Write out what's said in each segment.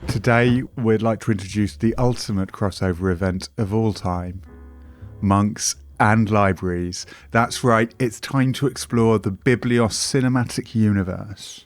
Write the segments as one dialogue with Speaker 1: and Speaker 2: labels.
Speaker 1: Today, we'd like to introduce the ultimate crossover event of all time. Monks and libraries. That's right, it's time to explore the Biblios cinematic universe.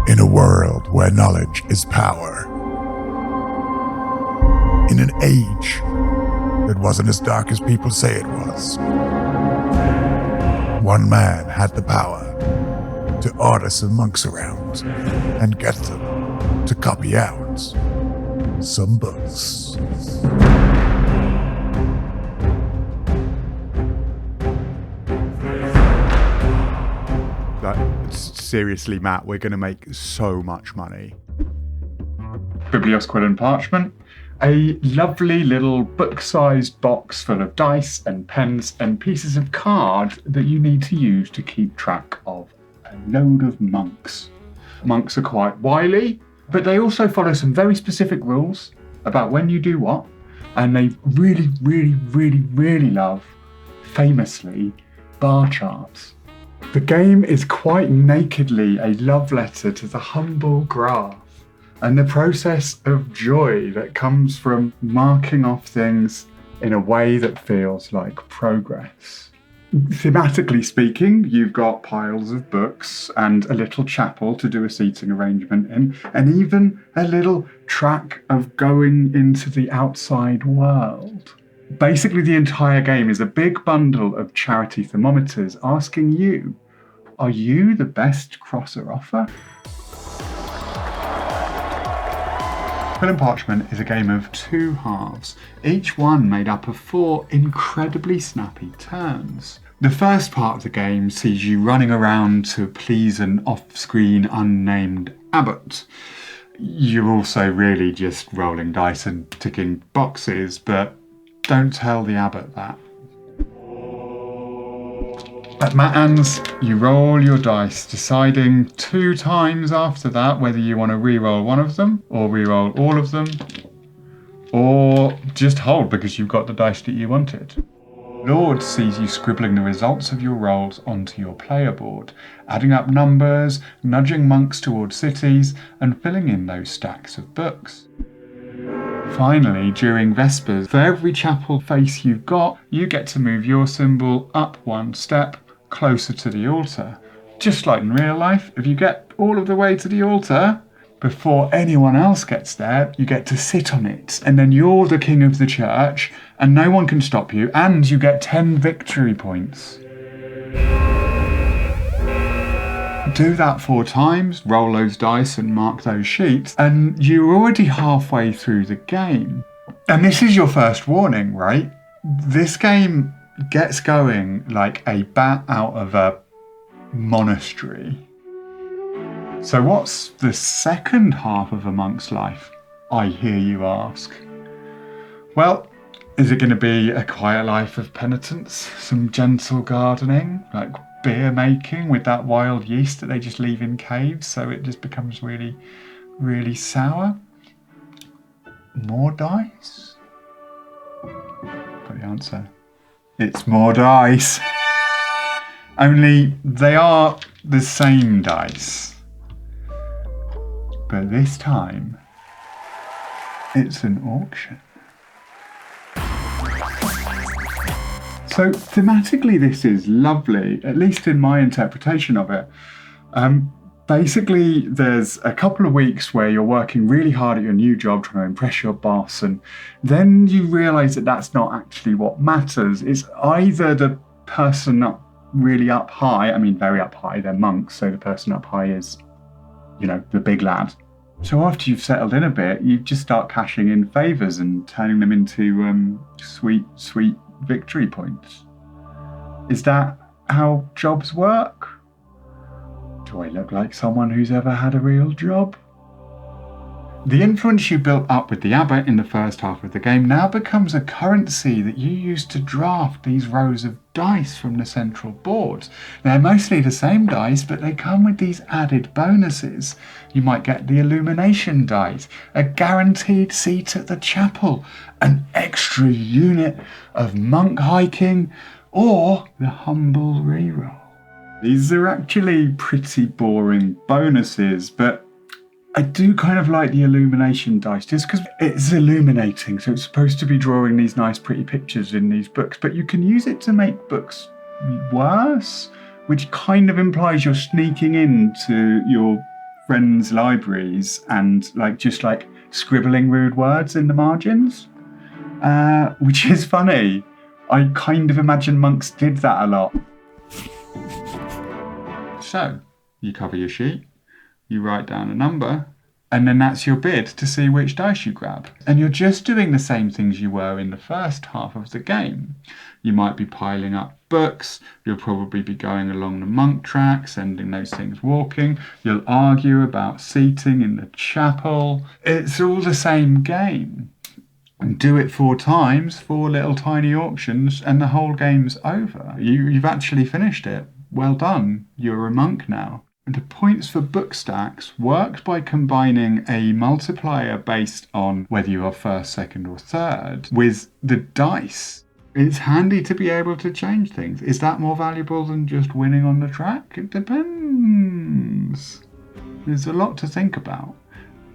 Speaker 2: In a world where knowledge is power. In an age that wasn't as dark as people say it was. One man had the power to order some monks around and get them to copy out some books.
Speaker 1: Seriously, Matt, we're going to make so much money.
Speaker 3: Biblios, Quill and Parchment. A lovely little book-sized box full of dice and pens and pieces of card that you need to use to keep track of a load of monks. Monks are quite wily, but they also follow some very specific rules about when you do what, and they really love, famously, bar charts. The game is quite nakedly a love letter to the humble graph and the process of joy that comes from marking off things in a way that feels like progress. Thematically speaking, you've got piles of books and a little chapel to do a seating arrangement in, and even a little track of going into the outside world. Basically, the entire game is a big bundle of charity thermometers asking you, are you the best crosser offer? Quill and Parchment is a game of two halves, each one made up of 4 incredibly snappy turns. The first part of the game sees you running around to please an off-screen unnamed abbot. You're also really just rolling dice and ticking boxes, but don't tell the abbot that. At Matins, you roll your dice, deciding 2 times after that whether you want to re-roll one of them, or re-roll all of them, or just hold because you've got the dice that you wanted. Lord sees you scribbling the results of your rolls onto your player board, adding up numbers, nudging monks towards cities, and filling in those stacks of books. Finally, during Vespers, for every chapel face you've got, you get to move your symbol up 1 step closer to the altar. Just like in real life, if you get all of the way to the altar, before anyone else gets there, you get to sit on it, and then you're the king of the church, and no one can stop you, and you get 10 victory points. Do that 4 times, roll those dice and mark those sheets, and you're already halfway through the game. And this is your first warning, right? This game gets going like a bat out of a monastery. So what's the second half of a monk's life, I hear you ask? Well, is it going to be a quiet life of penitence, some gentle gardening, like beer making with that wild yeast that they just leave in caves so it just becomes really sour? More dice? Got the answer. It's more dice. Only they are the same dice. But this time, it's an auction. So thematically this is lovely, at least in my interpretation of it. Basically, there's a couple of weeks where you're working really hard at your new job, trying to impress your boss, and then you realise that that's not actually what matters. It's either the person really up high, I mean very up high, they're monks, so the person up high is, the big lad. So after you've settled in a bit, you just start cashing in favours and turning them into sweet victory points. Is that how jobs work? Do I look like someone who's ever had a real job? The influence you built up with the abbot in the first half of the game now becomes a currency that you use to draft these rows of dice from the central board. They're mostly the same dice, but they come with these added bonuses. You might get the illumination dice, a guaranteed seat at the chapel, an extra unit of monk hiking, or the humble reroll. These are actually pretty boring bonuses, but I do kind of like the illumination dice just because it's illuminating. So it's supposed to be drawing these nice, pretty pictures in these books, but you can use it to make books worse, which kind of implies you're sneaking into your friends' libraries and just scribbling rude words in the margins, which is funny. I kind of imagine monks did that a lot. So you cover your sheet, you write down a number, and then that's your bid to see which dice you grab. And you're just doing the same things you were in the first half of the game. You might be piling up books, you'll probably be going along the monk track, sending those things walking, you'll argue about seating in the chapel. It's all the same game. And do it 4 times, 4 little tiny auctions, and the whole game's over. You've actually finished it. Well done, you're a monk now. The points for book stacks worked by combining a multiplier based on whether you are first, second or third with the dice. It's handy to be able to change things. Is that more valuable than just winning on the track? It depends. There's a lot to think about.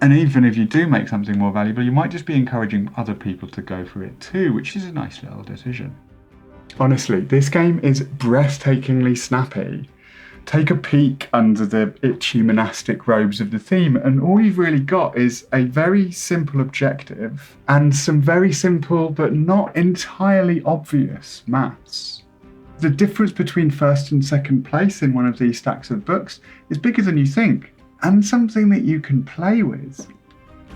Speaker 3: And even if you do make something more valuable, you might just be encouraging other people to go for it too, which is a nice little decision. Honestly, this game is breathtakingly snappy. Take a peek under the itchy monastic robes of the theme, and all you've really got is a very simple objective and some very simple but not entirely obvious maths. The difference between first and second place in one of these stacks of books is bigger than you think, and something that you can play with.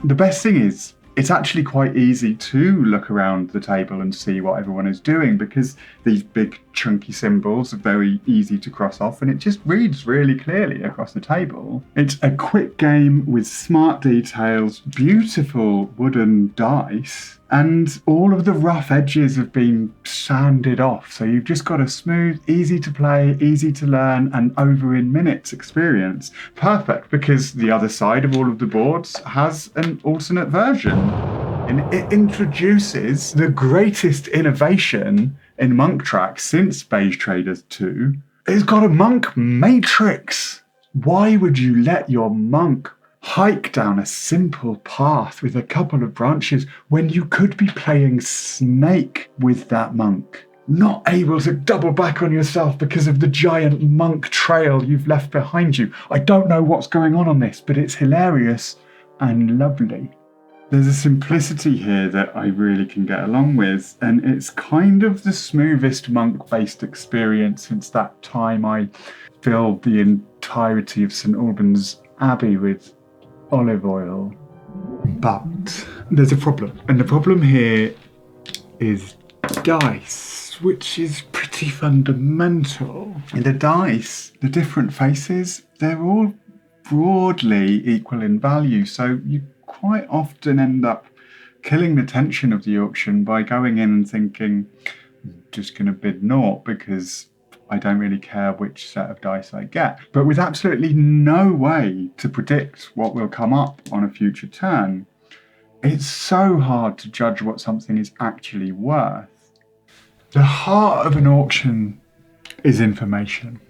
Speaker 3: The best thing is, it's actually quite easy to look around the table and see what everyone is doing because these big chunky symbols are very easy to cross off and it just reads really clearly across the table. It's a quick game with smart details, beautiful wooden dice, and all of the rough edges have been sanded off. So you've just got a smooth, easy to play, easy to learn, and over in minutes experience. Perfect, because the other side of all of the boards has an alternate version. And it introduces the greatest innovation in Monk Track since Beige Traders 2. It's got a monk matrix. Why would you let your monk hike down a simple path with a couple of branches when you could be playing Snake with that monk? Not able to double back on yourself because of the giant monk trail you've left behind you. I don't know what's going on this, but it's hilarious and lovely. There's a simplicity here that I really can get along with, and it's kind of the smoothest monk-based experience since that time I filled the entirety of St Albans Abbey with olive oil. But there's a problem, and the problem here is dice, which is pretty fundamental. The dice, the different faces, they're all broadly equal in value, so you quite often end up killing the tension of the auction by going in and thinking, I'm just going to bid naught because I don't really care which set of dice I get. But with absolutely no way to predict what will come up on a future turn, it's so hard to judge what something is actually worth. The heart of an auction is information.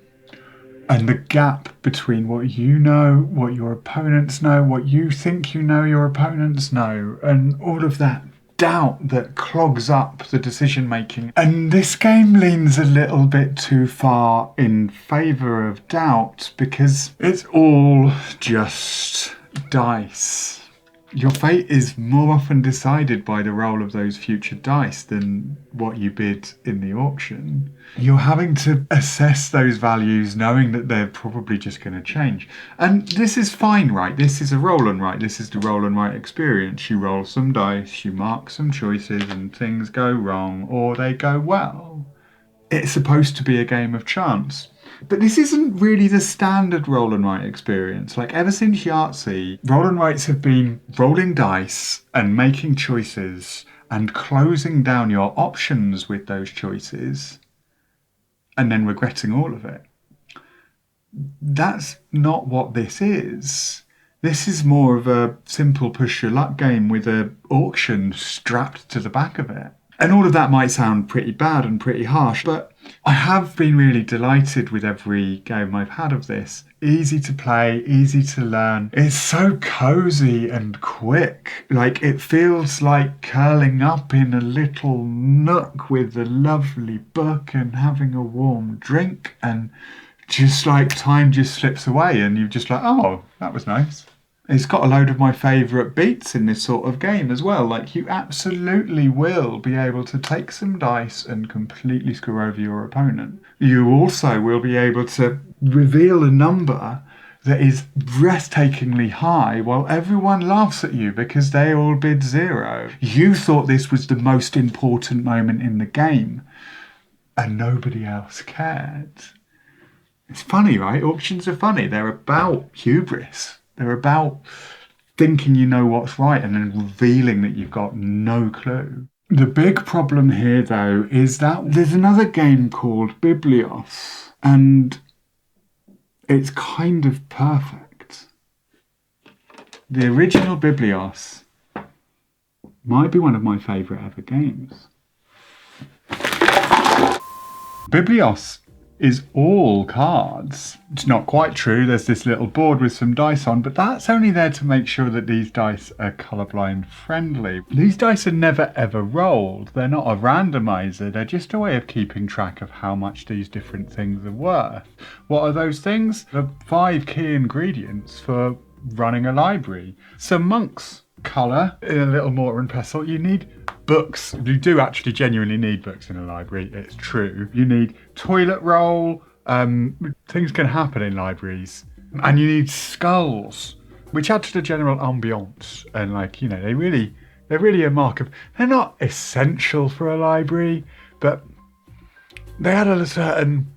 Speaker 3: And the gap between what you know, what your opponents know, what you think you know your opponents know, and all of that doubt that clogs up the decision making. And this game leans a little bit too far in favour of doubt because it's all just dice. Your fate is more often decided by the roll of those future dice than what you bid in the auction. You're having to assess those values knowing that they're probably just going to change. And this is fine, right? This is a roll and write. This is the roll and write experience. You roll some dice, you mark some choices, and things go wrong or they go well. It's supposed to be a game of chance. But this isn't really the standard roll and write experience. Like ever since Yahtzee, roll and writes have been rolling dice and making choices and closing down your options with those choices and then regretting all of it. That's not what this is. This is more of a simple push your luck game with an auction strapped to the back of it.
Speaker 1: And all of that might sound pretty bad and pretty harsh, but I have been really delighted with every game I've had of this. Easy to play, easy to learn. It's so cozy and quick. Like, it feels like curling up in a little nook with a lovely book and having a warm drink, and just like time just slips away and you're just like, oh, that was nice. It's got a load of my favourite beats in this sort of game as well. Like, you absolutely will be able to take some dice and completely screw over your opponent. You also will be able to reveal a number that is breathtakingly high while everyone laughs at you because they all bid 0. You thought this was the most important moment in the game and nobody else cared. It's funny, right? Auctions are funny. They're about hubris. They're about thinking you know what's right and then revealing that you've got no clue. The big problem here, though, is that there's another game called Biblios, and it's kind of perfect. The original Biblios might be one of my favourite ever games. Biblios is all cards. It's not quite true. There's this little board with some dice on, but that's only there to make sure that these dice are colourblind friendly. These dice are never ever rolled. They're not a randomizer. They're just a way of keeping track of how much these different things are worth. What are those things? The 5 key ingredients for running a library. Some monks. Colour in a little mortar and pestle. You need books. You do actually genuinely need books in a library. It's true. You need toilet roll. Things can happen in libraries. And you need skulls, which add to the general ambience. And like, you know, they're really a mark of, they're not essential for a library, but they add a certain,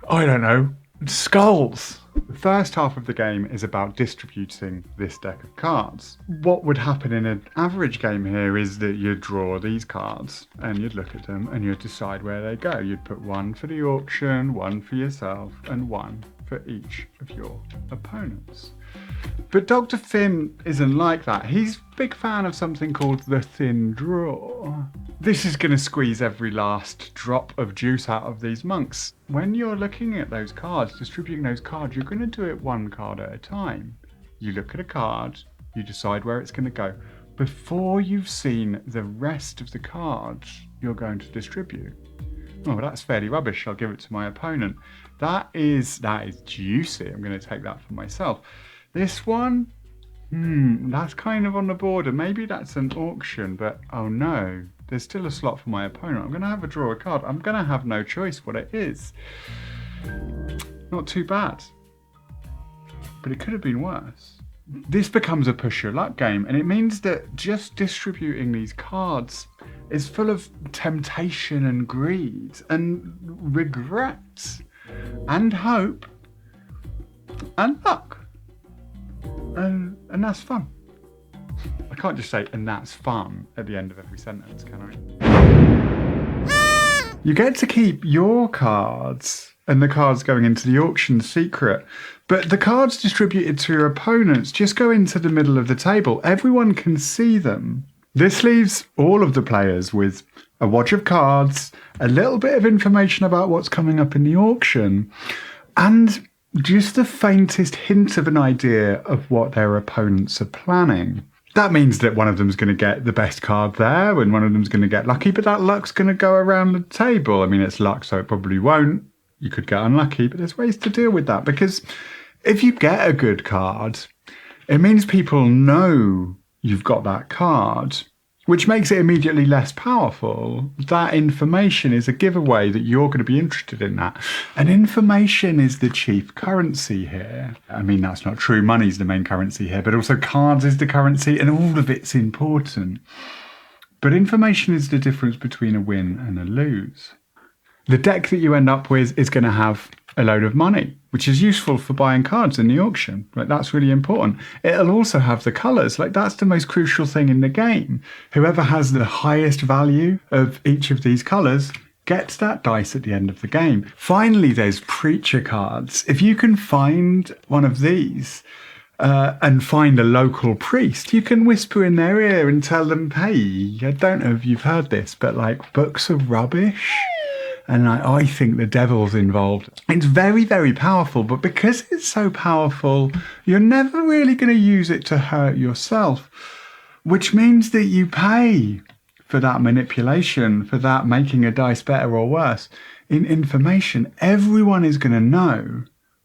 Speaker 1: I don't know, skulls. The first half of the game is about distributing this deck of cards. What would happen in an average game here is that you'd draw these cards and you'd look at them and you'd decide where they go. You'd put 1 for the auction, 1 for yourself, and 1 for each of your opponents. But Dr. Finn isn't like that. He's a big fan of something called the thin draw. This is going to squeeze every last drop of juice out of these monks. When you're looking at those cards, distributing those cards, you're going to do it 1 card at a time. You look at a card, you decide where it's going to go. Before you've seen the rest of the cards you're going to distribute. Oh, well, that's fairly rubbish. I'll give it to my opponent. That is juicy. I'm going to take that for myself. This one, that's kind of on the border. Maybe that's an auction, but oh no, there's still a slot for my opponent. I'm going to have a draw a card. I'm going to have no choice what it is. Not too bad, but it could have been worse. This becomes a push your luck game, and it means that just distributing these cards is full of temptation and greed and regret and hope and luck. And that's fun. I can't just say, and that's fun, at the end of every sentence, can I? You get to keep your cards and the cards going into the auction secret, but the cards distributed to your opponents just go into the middle of the table. Everyone can see them. This leaves all of the players with a wad of cards, a little bit of information about what's coming up in the auction, and just the faintest hint of an idea of what their opponents are planning. That means that one of them's going to get the best card there and one of them's going to get lucky, but that luck's going to go around the table. I mean, it's luck, so it probably won't. You could get unlucky, but there's ways to deal with that, because if you get a good card, it means people know you've got that card, which makes it immediately less powerful. That information is a giveaway that you're going to be interested in that. And information is the chief currency here. I mean, that's not true. Money's the main currency here, but also cards is the currency, and all of it's important. But information is the difference between a win and a lose. The deck that you end up with is going to have a load of money, which is useful for buying cards in the auction. Like, that's really important. It'll also have the colours. Like, that's the most crucial thing in the game. Whoever has the highest value of each of these colours gets that dice at the end of the game. Finally, there's preacher cards. If you can find one of these, and find a local priest, you can whisper in their ear and tell them, hey, I don't know if you've heard this, but like books are rubbish. And I think the devil's involved. It's very, very powerful, but because it's so powerful, you're never really going to use it to hurt yourself, which means that you pay for that manipulation, for that making a dice better or worse. In information, everyone is going to know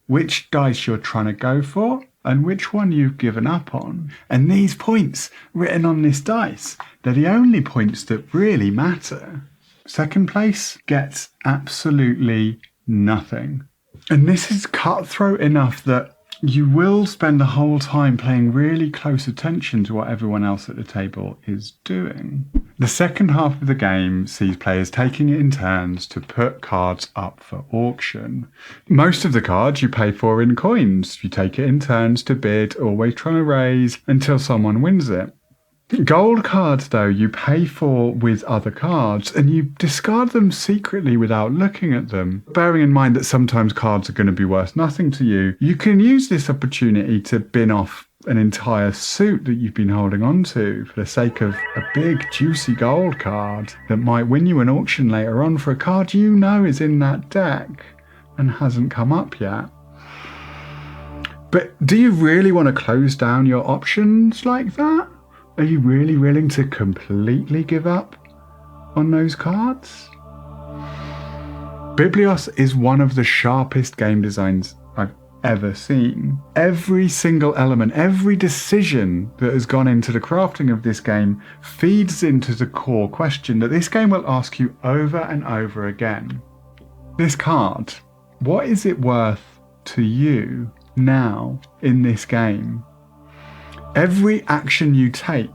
Speaker 1: which dice you're trying to go for and which one you've given up on. And these points written on this dice, they're the only points that really matter. Second place gets absolutely nothing. And this is cutthroat enough that you will spend the whole time paying really close attention to what everyone else at the table is doing. The second half of the game sees players taking it in turns to put cards up for auction. Most of the cards you pay for in coins. You take it in turns to bid, always trying to raise until someone wins it. Gold cards, though, you pay for with other cards, and you discard them secretly without looking at them. Bearing in mind that sometimes cards are going to be worth nothing to you, you can use this opportunity to bin off an entire suit that you've been holding on to for the sake of a big, juicy gold card that might win you an auction later on for a card you know is in that deck and hasn't come up yet. But do you really want to close down your options like that? Are you really willing to completely give up on those cards? Biblios is one of the sharpest game designs I've ever seen. Every single element, every decision that has gone into the crafting of this game feeds into the core question that this game will ask you over and over again. This card, what is it worth to you now in this game? Every action you take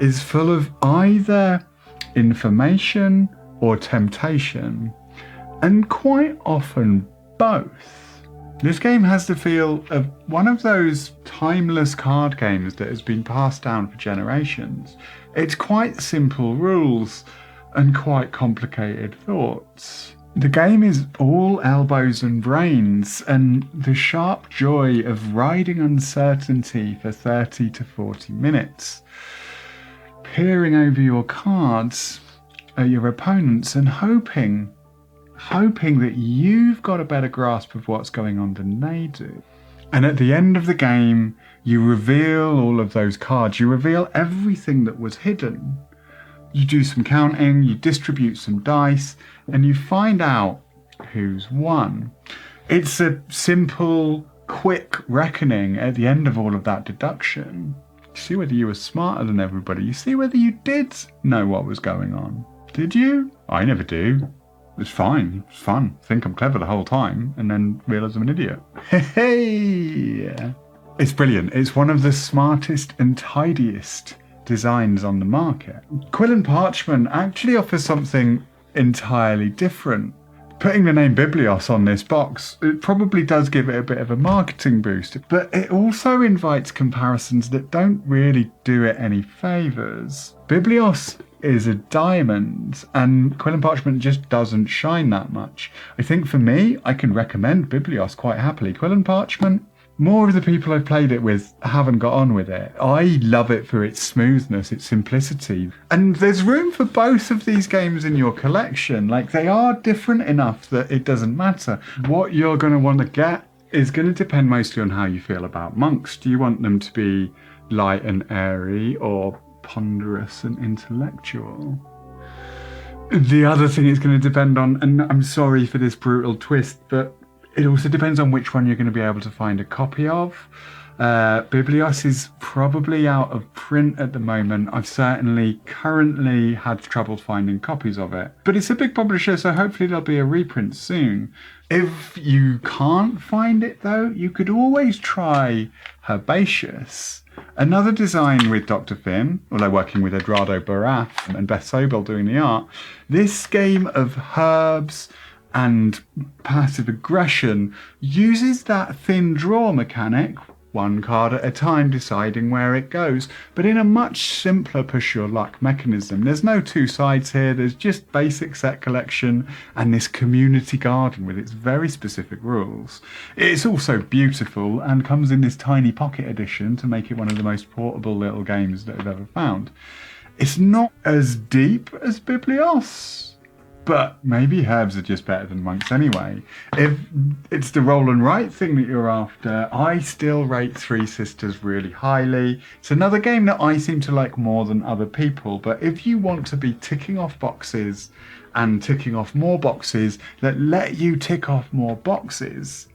Speaker 1: is full of either information or temptation, and quite often both. This game has the feel of one of those timeless card games that has been passed down for generations. It's quite simple rules and quite complicated thoughts. The game is all elbows and brains, and the sharp joy of riding uncertainty for 30 to 40 minutes, peering over your cards at your opponents and hoping that you've got a better grasp of what's going on than they do. And at the end of the game, you reveal all of those cards. You reveal everything that was hidden. You do some counting, you distribute some dice, and you find out who's won. It's a simple, quick reckoning at the end of all of that deduction. You see whether you were smarter than everybody. You see whether you did know what was going on. Did you? I never do. It's fine. It's fun. Think I'm clever the whole time, and then realise I'm an idiot. Hey! It's brilliant. It's one of the smartest and tidiest designs on the market. Quill and Parchment actually offers something entirely different. Putting the name Biblios on this box, it probably does give it a bit of a marketing boost, but it also invites comparisons that don't really do it any favours. Biblios is a diamond, and Quill and Parchment just doesn't shine that much. I think for me, I can recommend Biblios quite happily. Quill and Parchment, more of the people I've played it with haven't got on with it. I love it for its smoothness, its simplicity. And there's room for both of these games in your collection. Like, they are different enough that it doesn't matter. What you're going to want to get is going to depend mostly on how you feel about monks. Do you want them to be light and airy, or ponderous and intellectual? The other thing it's going to depend on, and I'm sorry for this brutal twist, but it also depends on which one you're going to be able to find a copy of. Biblios is probably out of print at the moment. I've certainly currently had trouble finding copies of it. But it's a big publisher, so hopefully there'll be a reprint soon. If you can't find it, though, you could always try Herbaceous, another design with Dr. Finn, although working with Eduardo Baraf and Beth Sobel doing the art. This game of herbs and passive aggression uses that thin draw mechanic one card at a time, deciding where it goes, but in a much simpler push your luck mechanism. There's no two sides here, there's just basic set collection and this community garden with its very specific rules. It's also beautiful and comes in this tiny pocket edition to make it one of the most portable little games that I've ever found. It's not as deep as Biblios, but maybe herbs are just better than monks anyway. If it's the roll and write thing that you're after, I still rate Three Sisters really highly. It's another game that I seem to like more than other people, but if you want to be ticking off boxes and ticking off more boxes that let you tick off more boxes,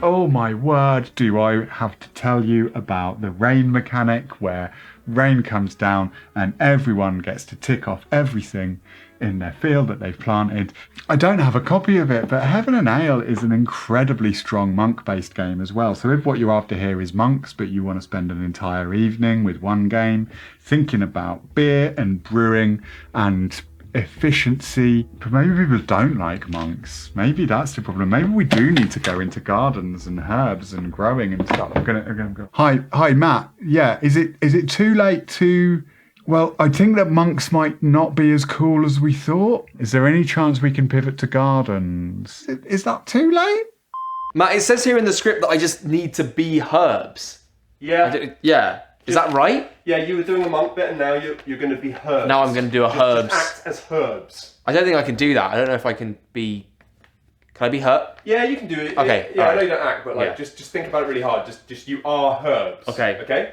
Speaker 1: oh my word, do I have to tell you about the rain mechanic, where rain comes down and everyone gets to tick off everything in their field that they've planted. I don't have a copy of it, but Heaven and Ale is an incredibly strong monk-based game as well. So if what you're after here is monks, but you want to spend an entire evening with one game thinking about beer and brewing and efficiency, but maybe people don't like monks. Maybe that's the problem. Maybe we do need to go into gardens and herbs and growing and stuff. I'm gonna go. Hi, Matt. Yeah, is it too late to? Well, I think that monks might not be as cool as we thought. Is there any chance we can pivot to gardens? Is that too late?
Speaker 4: Matt, it says here in the script that I just need to be herbs.
Speaker 5: Yeah.
Speaker 4: Yeah. Is that right?
Speaker 5: Yeah, you were doing a monk bit and now you're going to be herbs.
Speaker 4: Now I'm going to do a herbs.
Speaker 5: Just act as herbs.
Speaker 4: I don't think I can do that. I don't know if I can be... Can I be herb?
Speaker 5: Yeah, you can do it.
Speaker 4: Okay.
Speaker 5: Yeah,
Speaker 4: right.
Speaker 5: I know you don't act, but like
Speaker 4: Yeah.
Speaker 5: just think about it really hard. Just you are herbs.
Speaker 4: Okay.
Speaker 5: Okay?